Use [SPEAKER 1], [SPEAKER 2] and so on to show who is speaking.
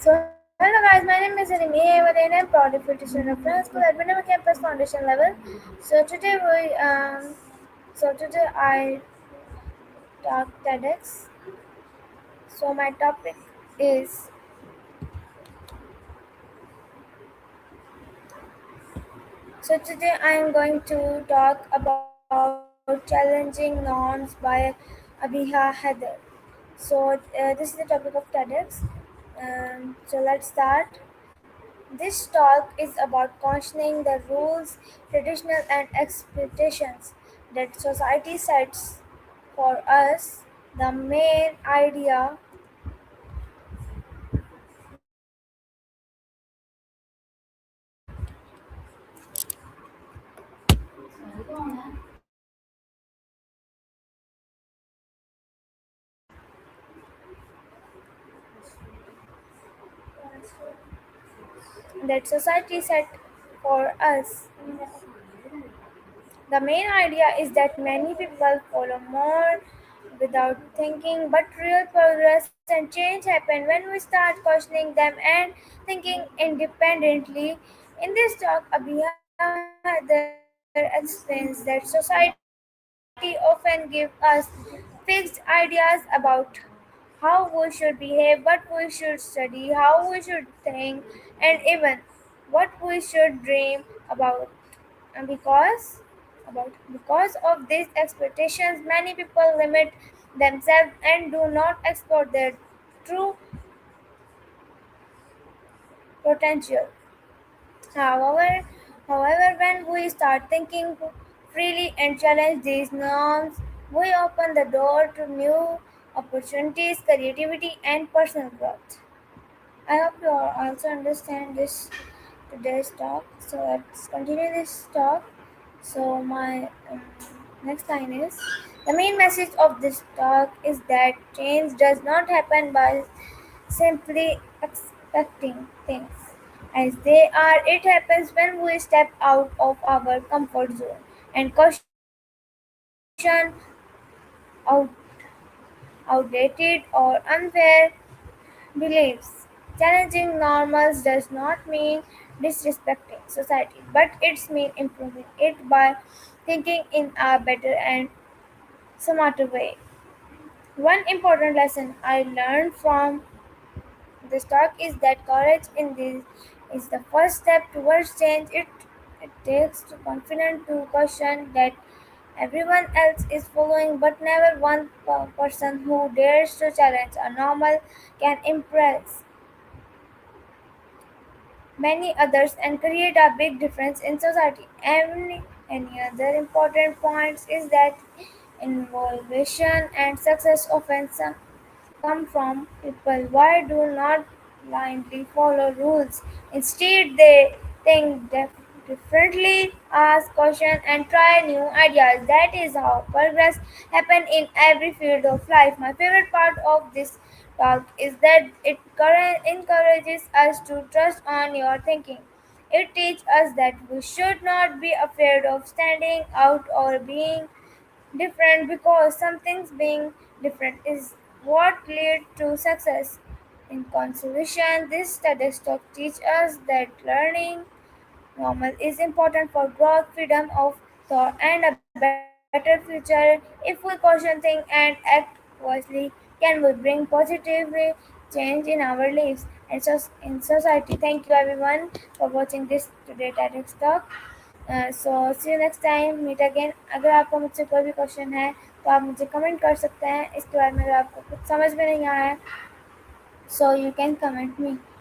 [SPEAKER 1] Hello guys, my name is Anime and I'm proud of it student of Friends School at Winema Campus Foundation level. So today we today I talk TEDx. So my topic is today I am going to talk about challenging norms by Abiha Heather. This is the topic of TEDx. So let's start. This talk is about questioning the rules, traditional and expectations that society sets for us. The main idea that society set for us. The main idea is that many people follow more without thinking, but real progress and change happen when we start questioning them and thinking independently. In this talk, Abhiya Haider explains that society often gives us fixed ideas about how we should behave, what we should study, how we should think, and even what we should dream about. And because of these expectations, many people limit themselves and do not explore their true potential. However, however, when we start thinking freely and challenge these norms, we open the door to new opportunities, creativity, and personal growth. I hope you all also understand this today's talk. So let's continue this talk. So my next line is the main message of this talk is that change does not happen by simply expecting things as they are. It happens when we step out of our comfort zone and caution out, outdated or unfair beliefs. Challenging normals does not mean disrespecting society, but it's mean improving it by thinking in a better and smarter way. One important lesson I learned from this talk is that courage in this is the first step towards change. It takes to confidence to question that everyone else is following, but never one person who dares to challenge a normal can impress many others and create a big difference in society. Any other important points is that innovation and success often come from people why do not blindly follow rules. Instead, they think differently, ask questions, and try new ideas. That is how progress happens in every field of life. My favorite part of this talk is that it encourages us to trust on your thinking. It teaches us that we should not be afraid of standing out or being different because something's being different is what leads to success. In conclusion, this study talk teaches us that learning normal is important for growth, freedom of thought, and a better future. If we question, think, and act wisely, can we bring positive change in our lives and in society. Thank you everyone for watching this today TEDx talk. So see you next time meet again अगर आपको मुझसे कोई भी question है तो आप मुझे comment कर सकते हैं इसके बारे में अगर आपको कुछ समझ में नहीं आया है so you can comment me